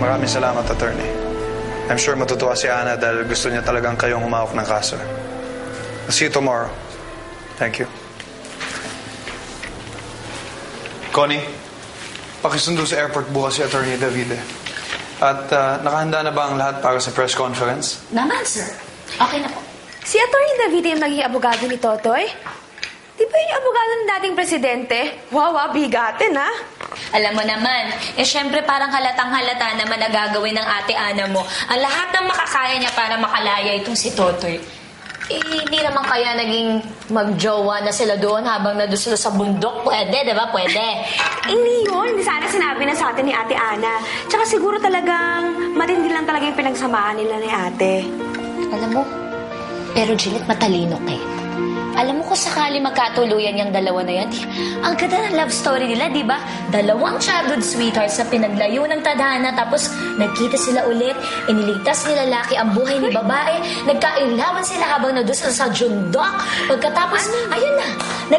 Maraming salamat, attorney. I'm sure matutuwa si Ana dahil gusto niya talagang kayong humawak ng kaso. I'll see you tomorrow. Thank you. Connie, pakisundo sa airport bukas si Attorney Davide. At nakahanda na ba ang lahat para sa press conference? Naman, sir. Okay na po. Si Attorney Davide yung magiging abogado ni Totoy? Di ba yung abogado ng dating presidente? Wow, bigatin, ha? Alam mo naman, syempre parang halatang-halata naman na gagawin ng ate Ana mo ang lahat ng makakaya niya para makalaya itong si Totoy. Hindi naman kaya naging magjowa na sila doon habang nandun sila sa bundok. Pwede, di ba? Pwede. Hindi yun. Hindi sana sinabi na sa atin ni Ate Ana. Tsaka siguro talagang matindi lang talaga yung pinagsamahan nila ni ate. Alam mo, pero Jeanette, matalino ka eh. Alam mo kung sakali magkatuluyan yung dalawa na yan, ang ganda ng love story nila, di ba? Dalawang childhood sweethearts na pinaglayo ng tadhana, tapos nagkita sila ulit, iniligtas ni lalaki ang buhay ni babae, nagkailawan sila habang nandun sa jundok. Pagkatapos, ayun na,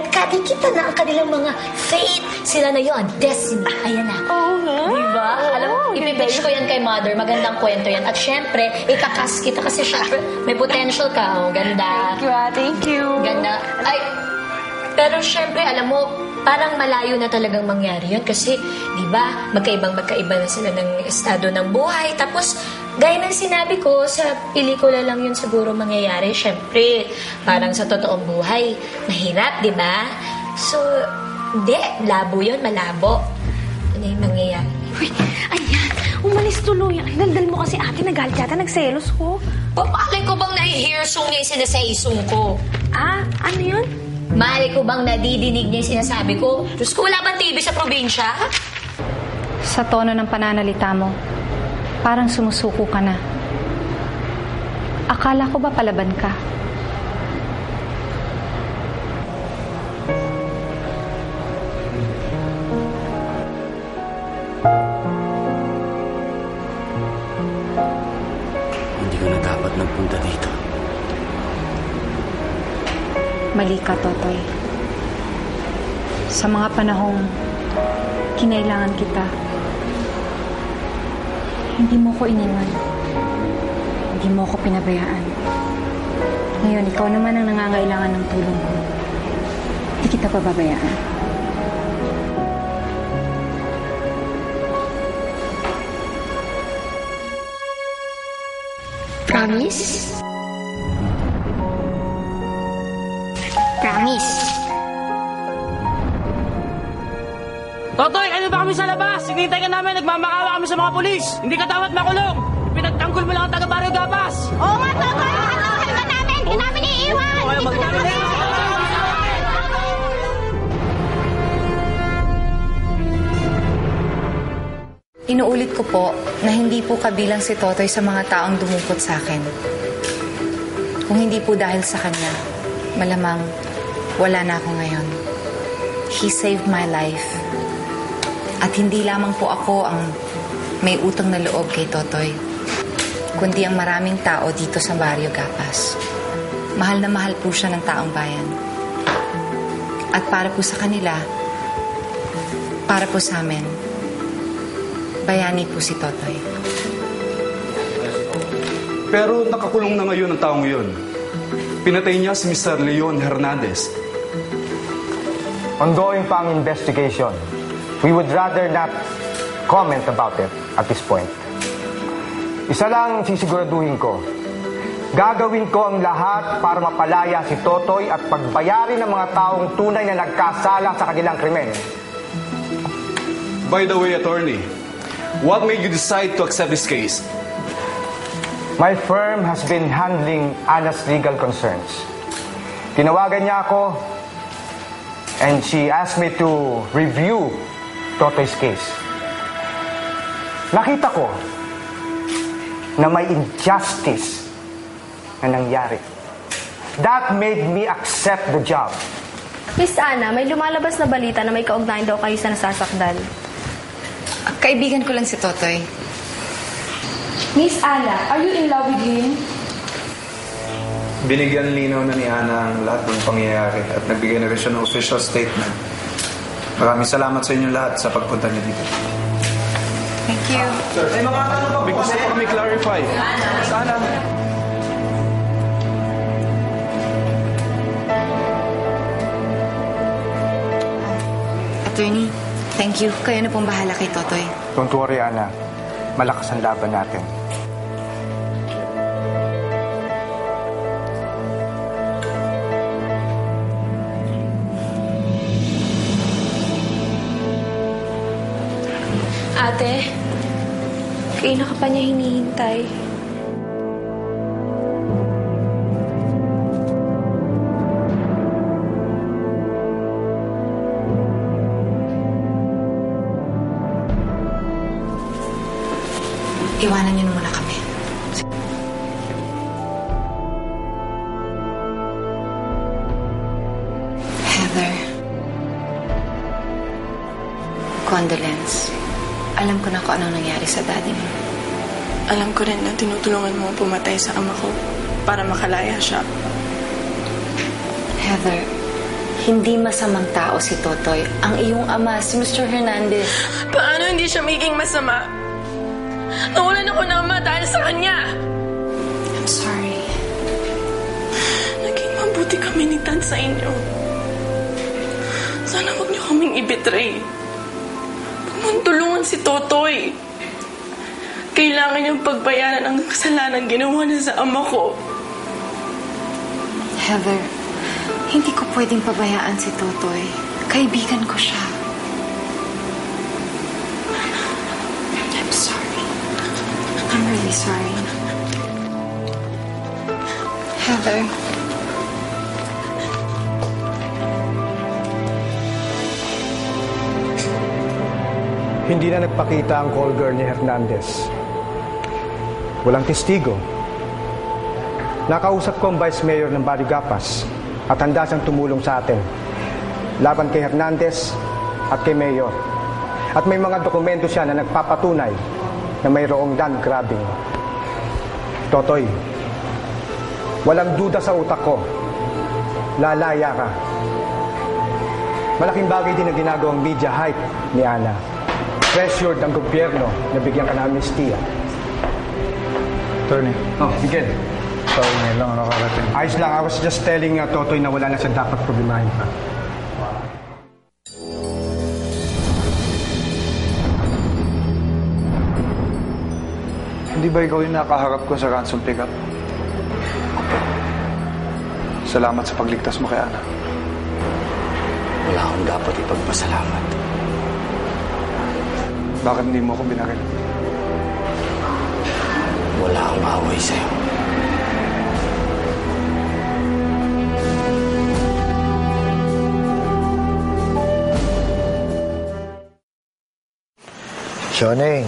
nagkadikita na ang kanilang mga fate. Sila na yon, destiny. Ayan na. Oo nga. Di ba? Alam mo, ipipitch ko yan kay Mother. Magandang kwento yan. At syempre, ikakas kita kasi syempre, may potential ka. Oh, ganda. Thank you. Ganda. Ay, pero syempre, alam mo, parang malayo na talagang mangyari yun kasi, di ba, magkaiba na sila ng estado ng buhay. Tapos, gaya ng sinabi ko, sa pelikula lang yun siguro mangyayari. Syempre, parang sa totoong buhay, mahirap, di ba? So, hindi, labo yun, malabo. Ano yung mangyayari? Uy, ayan, umalis tuloy. Ay, daldal mo kasi ate, nagalit yata, nagselos ko. Papalay ko bang nahihirsong niya yung sinasaysong ko? Ah, ano yun? Mali ko bang nadidinig niya yung sinasabi ko? Diyos ko, wala bang TV sa probinsya? Sa tono ng pananalita mo, parang sumusuko ka na. Akala ko ba palaban ka? Hindi ko na dapat nagpunta dito. Mali ka, Totoy. Sa mga panahong kinailangan kita, hindi mo ko iniwan. Hindi mo ko pinabayaan. Ngayon, ikaw naman ang nangangailangan ng tulong ko. Hindi kita pababayaan. Promise? Promise. Totoy, ano ba kami sa labas? Hinintay ka namin, nagmamakawa kami sa mga pulis. Hindi ka dapat makulong. Pinagtanggol mo lang ang taga-Barrio Gapas. Oo nga, Totoy! Ano ka namin? Hindi namin iiwan! Inuulit ko po na hindi po kabilang si Totoy sa mga taong dumukot sa akin. Kung hindi po dahil sa kanya, malamang wala na ako ngayon. He saved my life. At hindi lamang po ako ang may utang na loob kay Totoy, kundi ang maraming tao dito sa Barrio Gapas. Mahal na mahal po siya ng taong bayan. At para po sa kanila, para po sa amin, bayani po si Totoy. Pero nakakulong na ngayon ang taong yun. Pinatay niya si Mr. Leon Hernandez. Ongoing pa ang investigation. We would rather not comment about it at this point. Isa lang sisiguraduhin ko. Gagawin ko ang lahat para mapalaya si Totoy at pagbayarin ng mga taong tunay na nagkasala sa kanilang krimen. By the way, attorney, what made you decide to accept this case? My firm has been handling Ana's legal concerns. Tinawagan niya ako and she asked me to review Totoy's case. Nakita ko na may injustice na nangyari. That made me accept the job. Miss Ana, may lumalabas na balita na may kaugnayan daw kayo sa nasasakdal. Kaibigan ko lang si Totoy. Miss Ana, are you in love with him? Binigyan linaw na ni Ana ang lahat ng pangyayari at nagbigay na rin siya ng official statement. Maraming salamat sa inyong lahat sa pagpunta niyo dito. Thank you. May gusto pa kami clarify. Sana. Attorney, thank you. Kayo na pong bahala kay Totoy. Don't worry, Ana. Malakas ang laban natin. Ate, kailan ka pa niya hinihintay? Iwanan niyo na muna kami. Heather. Condolence. Alam ko na kung anong nangyari sa daddy mo. Alam ko rin na tinutulungan mo pumatay sa ama ko para makalaya siya. Heather, hindi masamang tao si Totoy. Ang iyong ama, si Mr. Hernandez. Paano hindi siya magiging masama? Nawalan ako ng ama dahil sa kanya. I'm sorry. Naging mabuti kami ni Tad sa inyo. Sana huwag niyo kaming i-betray. Huwag mong tulungan si Totoy. Kailangan niyang pagbayaran ang kasalanan ginawa niya sa ama ko. Heather, hindi ko pwedeng pabayaan si Totoy. Kaibigan ko siya. I'm sorry. I'm really sorry. Heather. Hindi na nagpakita ang call girl ni Hernandez. Walang testigo. Nakausap ko ang Vice Mayor ng Barrio Gapas at handa siyang tumulong sa atin laban kay Hernandez at kay Mayor. At may mga dokumento siya na nagpapatunay na mayroong land grabbing. Totoy, walang duda sa utak ko. Lalaya ka. Malaking bagay din ang ginagawang media hype ni Ana. Pressured ang gobyerno na bigyan ka ng amnestia. Attorney, Oh, Miguel. sorry ngayon lang ako nakarating. Ayos lang, I was just telling Totoy na wala na siya dapat problemahin pa. Hindi ba ikaw yung nakaharap ko sa ransom pickup? Salamat sa pagligtas mo kay Ana. Wala akong dapat ipagpasalamat. Bakit hindi mo ako binaril? Wala akong away sa'yo. Shoneng,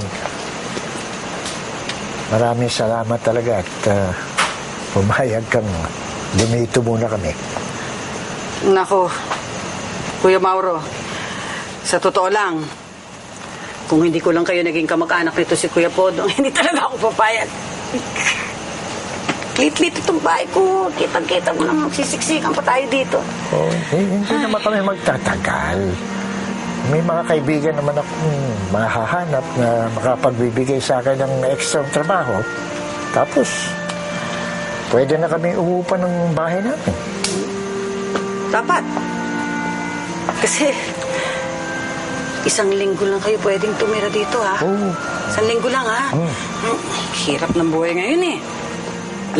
maraming salamat talaga at pumayag kang lumito muna kami. Nako, Kuya Mauro, sa totoo lang, kung hindi ko lang kayo naging kamag-anak nito si Kuya Podong, hindi talaga ako papayag. Lit-lit itong bahay ko. Kitang-kita mo na magsisiksikan pa tayo dito. Oh, hindi naman kami magtatagal. May mga kaibigan naman akong mahahanap na makapagbibigay sa akin ng extra trabaho. Tapos, pwede na kami umuupa ng bahay namin. Dapat. Kasi, isang linggo lang kayo pwedeng tumira dito, ha? Oo. Isang linggo lang, ha? Hirap ng buhay ngayon, eh.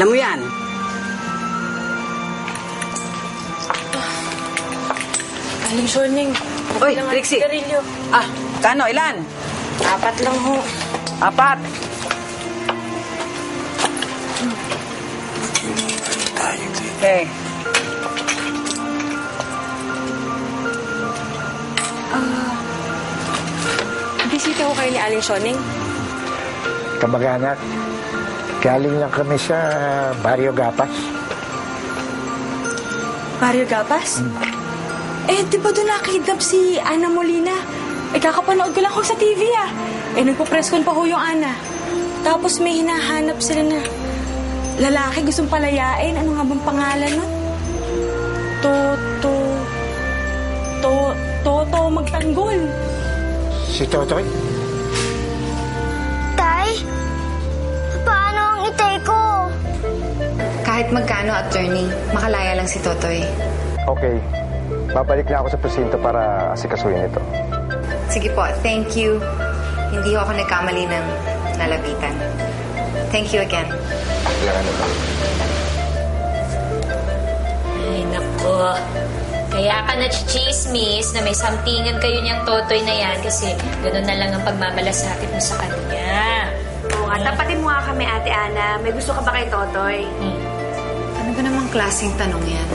Alam mo yan. Aling Shoning, Oy, Trixie. Ah, kano? Ilan? 4 lang ho. 4. Okay. Bisita ko kayo ni Aling Shoning. Kamag-anak, galing lang kami sa Barrio Gapas. Barrio Gapas? Eh, di ba doon nakidnap si Ana Molina? Eh, kakapanood ko lang ako sa TV, ah. Eh, nagpo-press con pa ho yung Ana. Tapos may hinahanap sila na lalaki gustong palayain. Ano nga bang pangalan nun? Toto magtanggol. Si Totoy? Kahit magkano, attorney, makalaya lang si Totoy. Okay. Babalik na ako sa presinto para asikasuhin ito. Sige po, thank you. Hindi ako nagkamali ng nalapitan. Thank you again. Kailangan na ba? Ay, nako. Kaya ka na-chismis na may sampingan kayo niyang Totoy na yan kasi gano'n na lang ang pagmamalasakit mo sa kanya. Oo nga, tapatin mo nga kami, Ate Ana. May gusto ka ba kay Totoy? Ano ba namang klaseng tanong yan?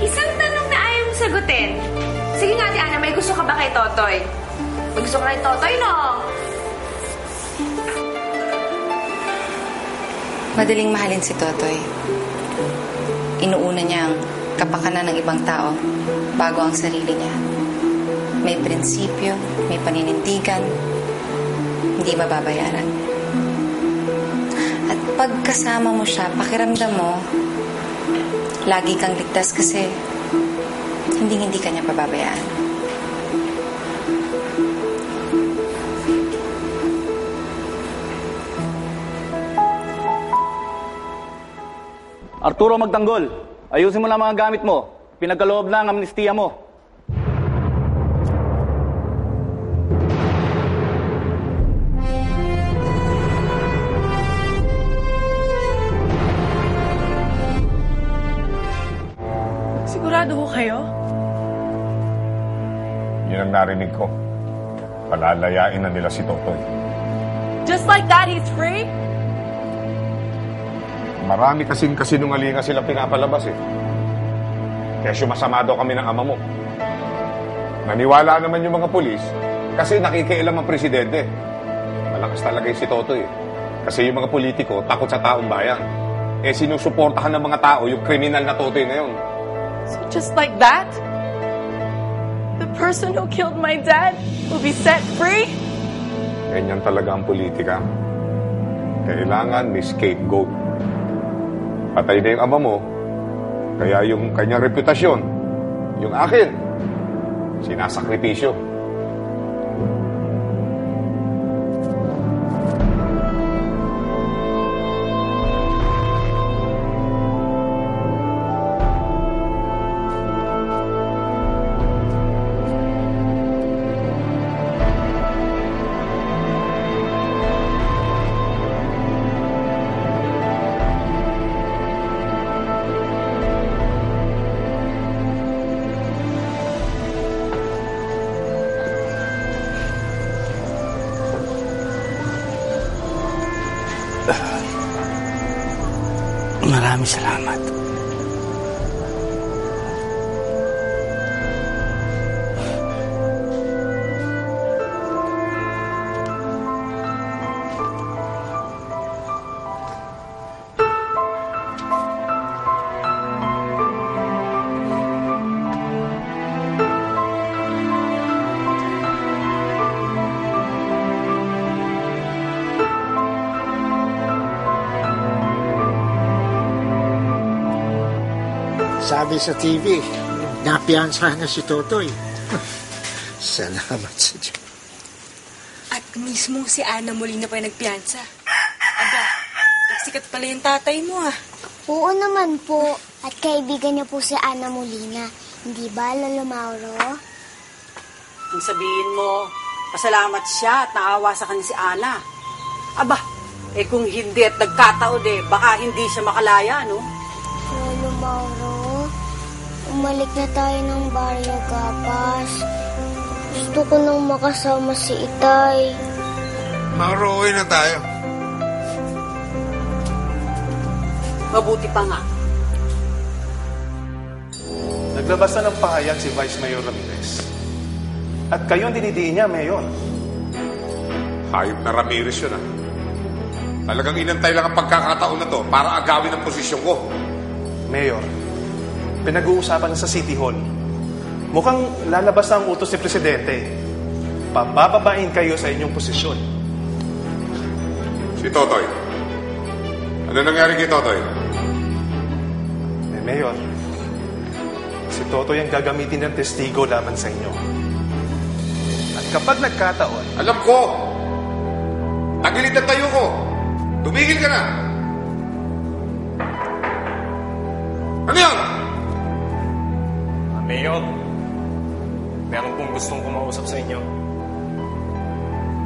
Isang tanong na ayaw mong sagutin. Sige nga, Ate Ana, may gusto ka ba kay Totoy? May gusto ka kay Totoy, no? Madaling mahalin si Totoy. Inuuna niya ang kapakanan ng ibang tao bago ang sarili niya. May prinsipyo, may paninindigan, hindi mababayaran. At pagkasama mo siya, pakiramdam mo, lagi kang ligtas kasi hindi ka niya pababayaan. Arturo Magtanggol, ayusin mo lang mga gamit mo. Pinagkaloob na ang amnestiya mo. Sigurado ho kayo? Yun ang narinig ko. Palalayain na nila si Totoy. Just like that, he's free? Marami kasing kasinungalingan silang pinapalabas eh. Kaya sumasama daw kami ng ama mo. Naniwala naman yung mga pulis kasi nakikialam ang presidente. Malakas talaga yung si Totoy eh. Kasi yung mga politiko takot sa taong bayan. Eh sinusuportahan ng mga tao yung kriminal na Totoy na yun. So just like that, the person who killed my dad will be set free? Ganyan talaga ang politika. Kailangan may scapegoat. Patay na yung ama mo, kaya yung kanyang reputasyon, yung akin, sinasakripisyo. Maraming salamat. Sabi sa TV, napiyansahan na si Totoy. Salamat sa Diyos. At mismo si Ana Molina pa yung nagpiyansa. Aba, nagsikat pala yung tatay mo, ha? Oo naman po. At kaibigan niya po si Ana Molina. Hindi ba, Lolo Mauro? Ang sabihin mo, pasalamat siya at naawa sa kanya si Ana. Aba, kung hindi at nagkataon baka hindi siya makalaya, no? Lolo Mauro, umalik na tayo ng Barrio Gapas. Gusto ko nang makasama si Itay. Mauro, uwi na tayo. Mabuti pa nga. Naglabas na ng pahayag si Vice Mayor Ramirez. At kayo ang dinidiin niya, Mayor. Hayop na Ramirez yun ah. Talagang inantay lang ang pagkakataon na to para agawin ang posisyon ko. Mayor, pinag-uusapan na sa City Hall. Mukhang lalabas na ang utos ni Presidente. Pabababain kayo sa inyong posisyon. Si Totoy. Ano nangyari kay Totoy? Mayor, si Totoy ang gagamitin ng testigo laban sa inyo. At kapag nagkataon... Alam ko! Tagilid ang tayo ko! Tumigil ka na! Mayor, meron pong gustong kumausap sa inyo.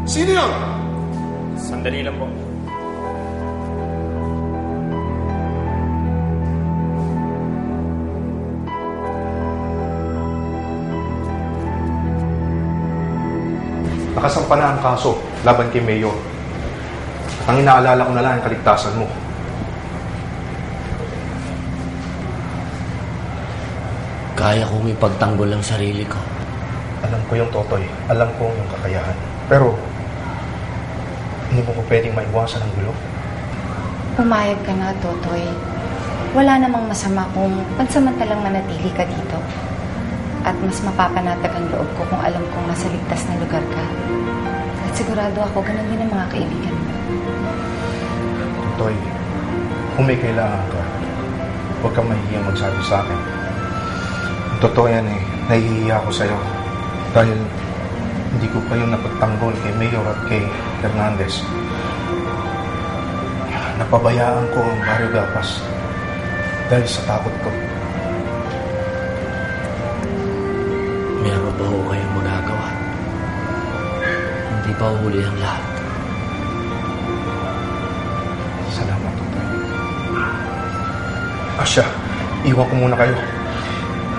Sino yun? Sandali lang po. Nakasampa na ang kaso laban kay Mayor. At ang inaalala ko na lang ang kaligtasan mo. Kaya kong ipagtanggol ang sarili ko. Alam ko yung Totoy. Alam ko yung kakayahan. Pero, hindi mo ko pwedeng maiwasan ang gulo. Pumayag ka na, Totoy. Wala namang masama kung pansamantalang manatili ka dito. At mas mapapanatag ang loob ko kung alam kong nasa ligtas na lugar ka. At sigurado ako, ganun din ang mga kaibigan mo. Totoy, kung may kailangan ka, huwag kang mahihiyang magsabi sa akin. Ang totoo yan nahihiya ako sa'yo. Dahil hindi ko pa yung napagtanggol kay Mayor at kay Hernandez. Napabayaan ko ang Barrio Gapas dahil sa takot ko. Meron ba ho kayong magagawa? Hindi pa huli ang lahat. Salamat, Totoy. Asya, iwan ko muna kayo.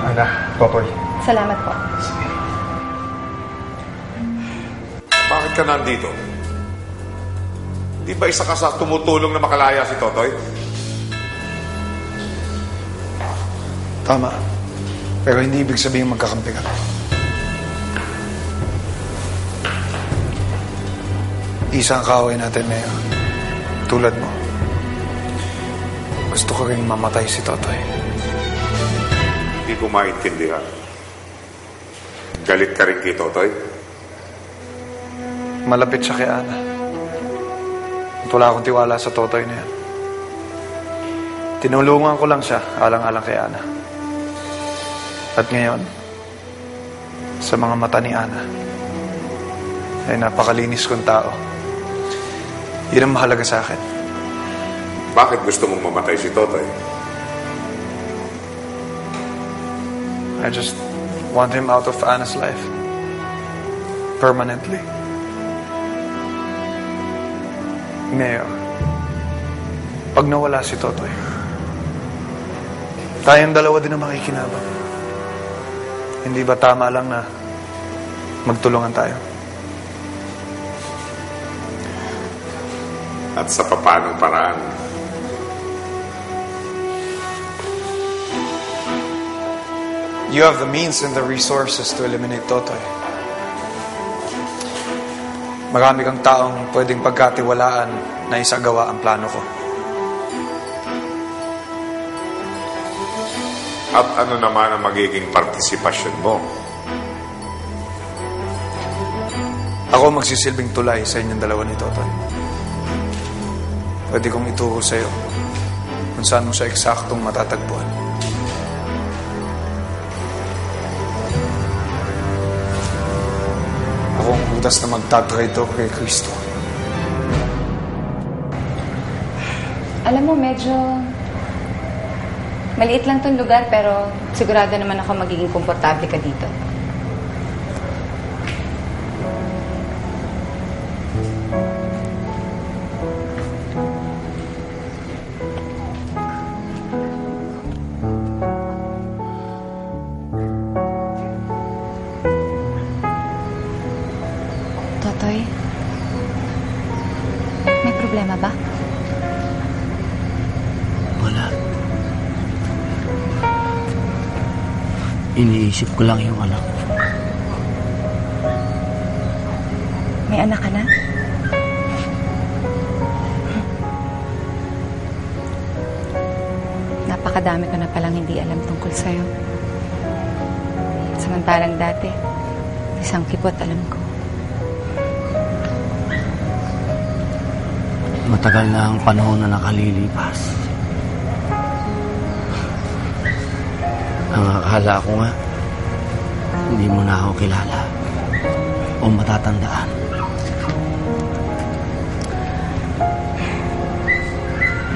Ana, Totoy. Salamat po. Bakit ka nandito? Di ba isa ka sa tumutulong na makalaya si Totoy? Tama. Pero hindi ibig sabihin magkakampi ka. Isa ang kaaway natin, Mayor. Tulad mo. Gusto ko rin mamatay si Totoy. Hindi ko maintindihan. Galit ka rin kay Totoy? Malapit siya kay Ana. At wala akong tiwala sa Totoy na yan. Tinulungan ko lang siya, alang-alang kay Ana. At ngayon, sa mga mata ni Ana, ay napakalinis kong tao. Yun ang mahalaga sa akin. Bakit gusto mong mamatay si Totoy? I just want him out of Ana's life. Permanently. Mayor, pag nawala si Totoy, tayong dalawa din ang makikinabang. Hindi ba tama lang na magtulungan tayo? At sa papanong paraan? You have the means and the resources to eliminate Totoy. Marami kang taong pwedeng pagkatiwalaan na isagawa ang plano ko. At ano naman ang magiging partisipasyon mo? Ako magsisilbing tulay sa inyong dalawa ni Totoy. Pwede kong ituro sa iyo kung saan mo siya eksaktong matatagpuan. Ako ang butas na magtatraitor kay Kristo. Alam mo, medyo maliit lang tong lugar pero sigurado naman ako magiging komportable ka dito. Totoy, may problema ba? Wala. Iniisip ko lang yung anak. May anak ka na? Napakadami ko na palang hindi alam tungkol sa'yo. Samantalang dati, isang kipot alam ko. Matagal na ang panahon na nakalilipas. Ang akala ko nga, hindi mo na ako kilala o matatandaan.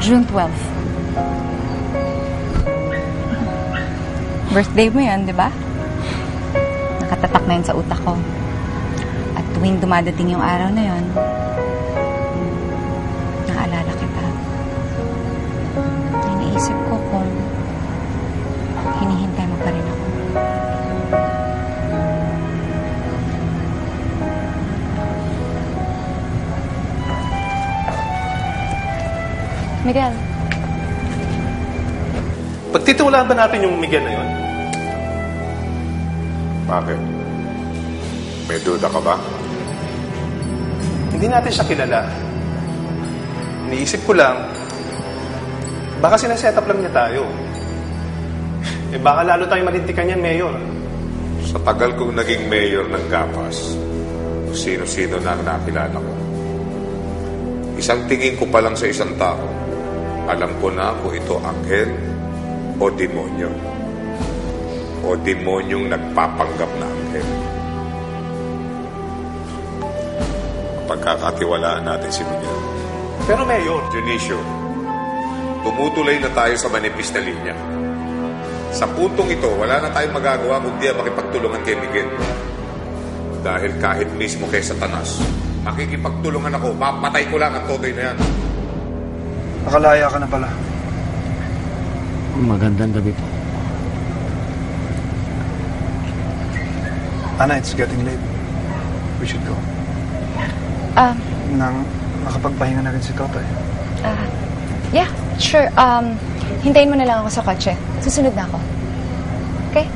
June 12. Birthday mo yan, di ba? nakatatak na yun sa utak ko. At tuwing dumadating yung araw na yun, naalala kita. Iniisip ko kung hinihintay mo pa rin ako. Miguel. Pagtitiwalaan ba natin yung Miguel na yun? Bakit? May duda ka ba? Hindi natin siya kilala. Iniisip ko lang, baka sinaset up lang niya tayo. Baka lalo tayong malintikan yan, Mayor. Sa tagal kong naging mayor ng Gapas, sino-sino na ang nakilala ko. Isang tingin ko pa lang sa isang tao, alam ko na kung ito anghel o demonyo. O demonyong nagpapanggap na anghel. Pagkakatiwalaan natin si Miguel. Pero Mayor, Dionisio, tumutuloy na tayo sa manipis na linya. Sa puntong ito, wala na tayong magagawa kundi makipagtulungan kay Miguel. Dahil kahit mismo kay Satanas, makikipagtulungan ako, papatay ko lang ang Totoy na yan. Nakalaya ka na pala. Magandang gabi po. Ana, it's getting late. We should go. Nang makapagpahinga na rin si Totoy. Yeah, sure. Hintayin mo na lang ako sa kotse. Susunod na ako. Okay?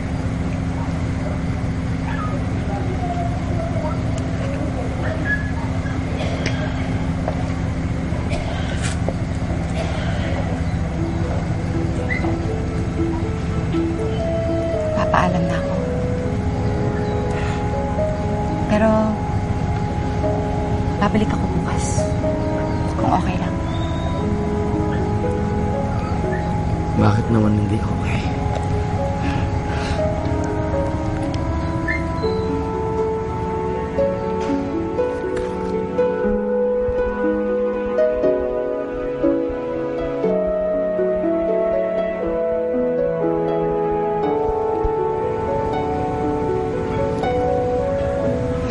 Papaalam na ako. Pero, babalik ako bukas. Kung okay lang. Bakit naman hindi okay?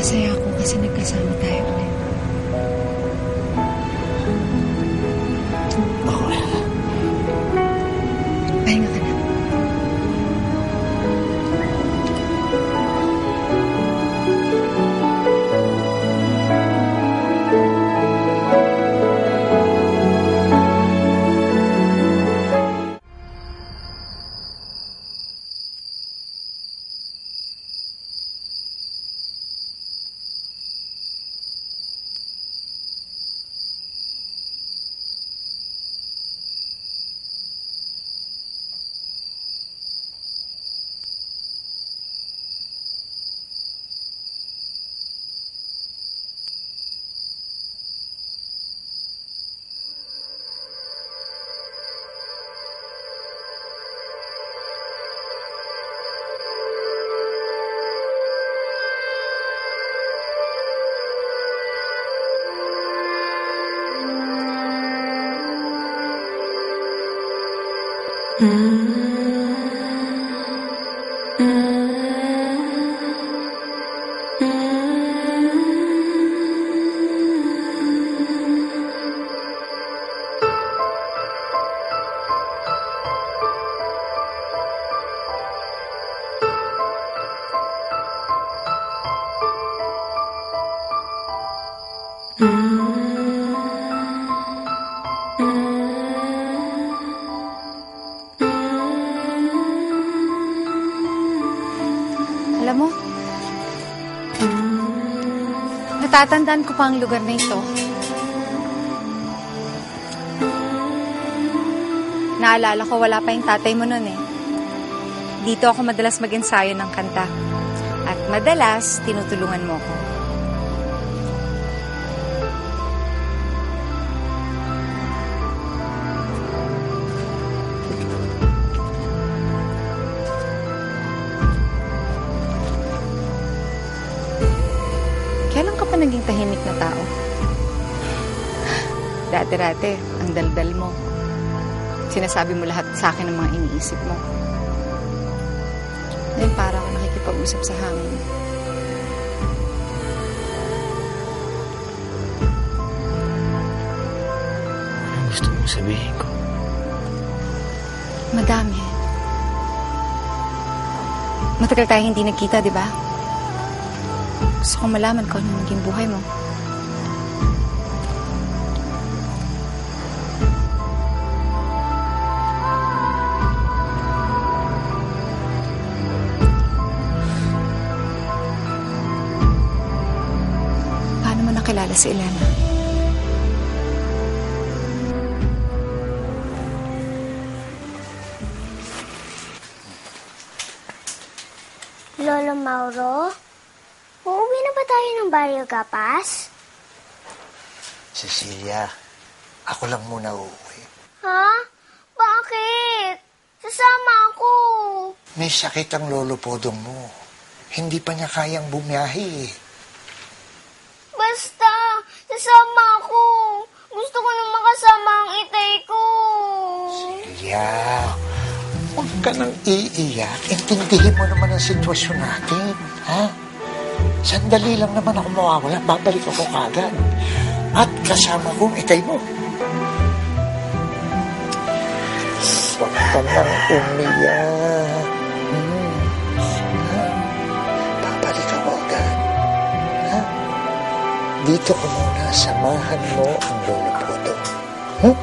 Masaya ako kasi nagkasama tayo ulit. Ako rin. Pahinga ka na. Alam mo, natatandaan ko pa ang lugar na ito. Naalala ko wala pa yung tatay mo nun eh. Dito ako madalas mag-ensayo ng kanta. At madalas, tinutulungan mo ko. Kailan ka pa naging tahimik na tao? Dati-dati, ang daldal mo. Sinasabi mo lahat sa akin ng mga iniisip mo. Ngayon parang nakikita makipag-usap sa hangin. Anong gusto mong sabihin ko? Madami. Matagal tayo hindi nagkita, di ba? Gusto kong malaman ko anong naging buhay mo. Paano mo nakilala si Elena? Lolo Mauro, uuwi na ba tayo ng Barrio Gapas? Cecilia, ako lang muna uuwi. Ha? Bakit? Sasama ako. May sakit ang lolo podong mo. Hindi pa niya kayang bumiyahe. Basta, sasama ako. Gusto ko nang makasama ang itay ko. Cecilia, huwag ka nang iiyak. Intindihin mo naman ang sitwasyon natin. Ha? Sandali lang naman ako mawawala. Babalik ako kagad. At kasama ko ang itay mo. Huwag ka nang umiyak. Babalik ako agad. Ha? Dito ko muna. Samahan mo ang lolo podong. Huh?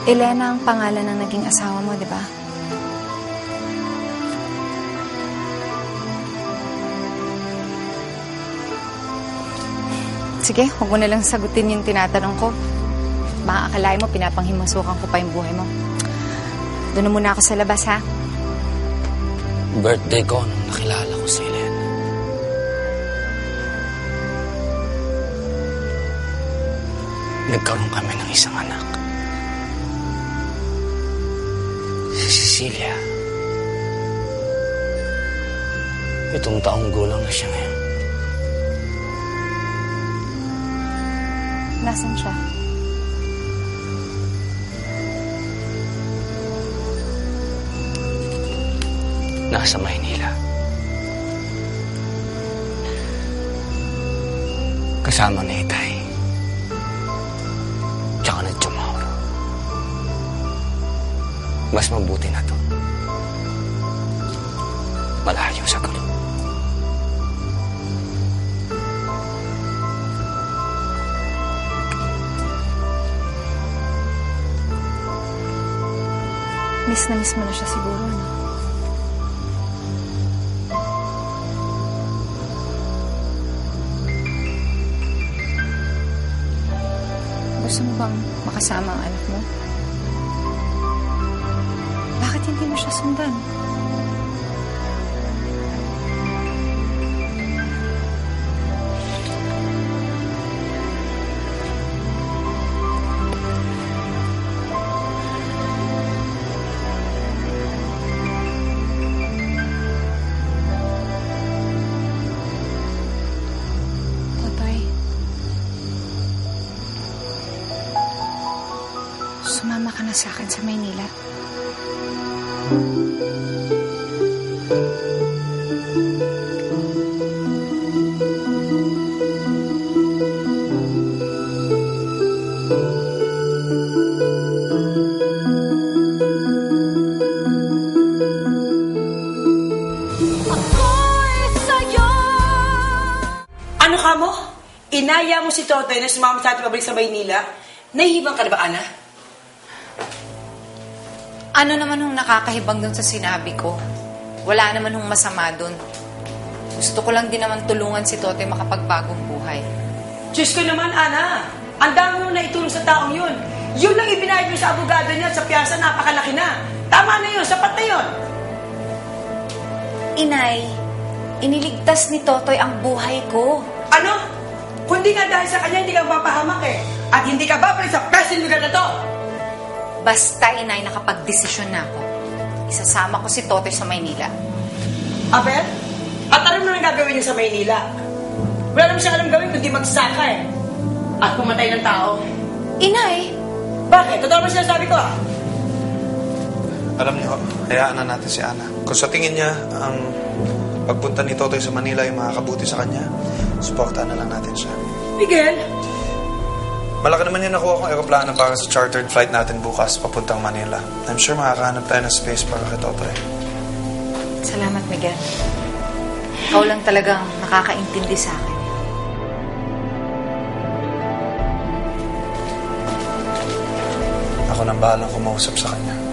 Elena ang pangalan ng naging asawa mo, di ba? Sige, huwag mo na lang sagutin yung tinatanong ko. Baka akalain mo, pinapanghimasukan ko pa yung buhay mo. Doon na muna ako sa labas, ha? Birthday ko nung nakilala ko si Elena. Nagkaroon kami ng isang anak. Si Cecilia. Itong taong gulang na siya ngayon. Nasaan siya? Nasa Maynila. Kasama ni Itay. Tsaka na Mauro. Mas mabuti na to. Malayo sa gulo. Miss na miss mo na siya siguro, no? Gusto mo bang makasama ang anak mo? Bakit hindi mo siya sundan? Sumama ka na sa akin sa Maynila. Ano ka mo? Inaya mo si Totoy na sumama sa ating pabalik sa Maynila? Nahihibang ka na ba, Ana? Ano naman hong nakakahibang dun sa sinabi ko? Wala naman hong masama dun. Gusto ko lang din naman tulungan si Totoy makapagbagong buhay. Diyos ko naman, Ana. Ang dami mo na itulong sa taong yun. Yun lang ibinayad mo sa abogado niya sa piyasa, napakalaki na. Tama na yun, sapat na yun. Inay, iniligtas ni Totoy ang buhay ko. Ano? Kundi nga dahil sa kanya hindi ka mapahamak eh. At hindi ka babalik sa present lugar na to. Basta, Inay, nakapag-desisyon na ako. Isasama ko si Totoy sa Maynila. Abel? At alam mo na gagawin niya sa Maynila. Wala naman siya alam gawin kundi magsaka eh. At pumatay ng tao. Inay! Bakit? Totoo ba sinasabi ko ah? Alam niyo, hayaan na natin si Ana. Kung sa tingin niya, ang pagpunta ni Totoy sa Manila ay makakabuti sa kanya, suportahan na lang natin siya. Miguel? Malaki naman yung nakuha kong aeroplano para sa chartered flight natin bukas papuntang Manila. I'm sure makakahanap tayo ng space para kay Totoy. Salamat, Miguel. Ikaw lang talagang nakakaintindi sa akin. Ako nang bahalang kumausap sa kanya.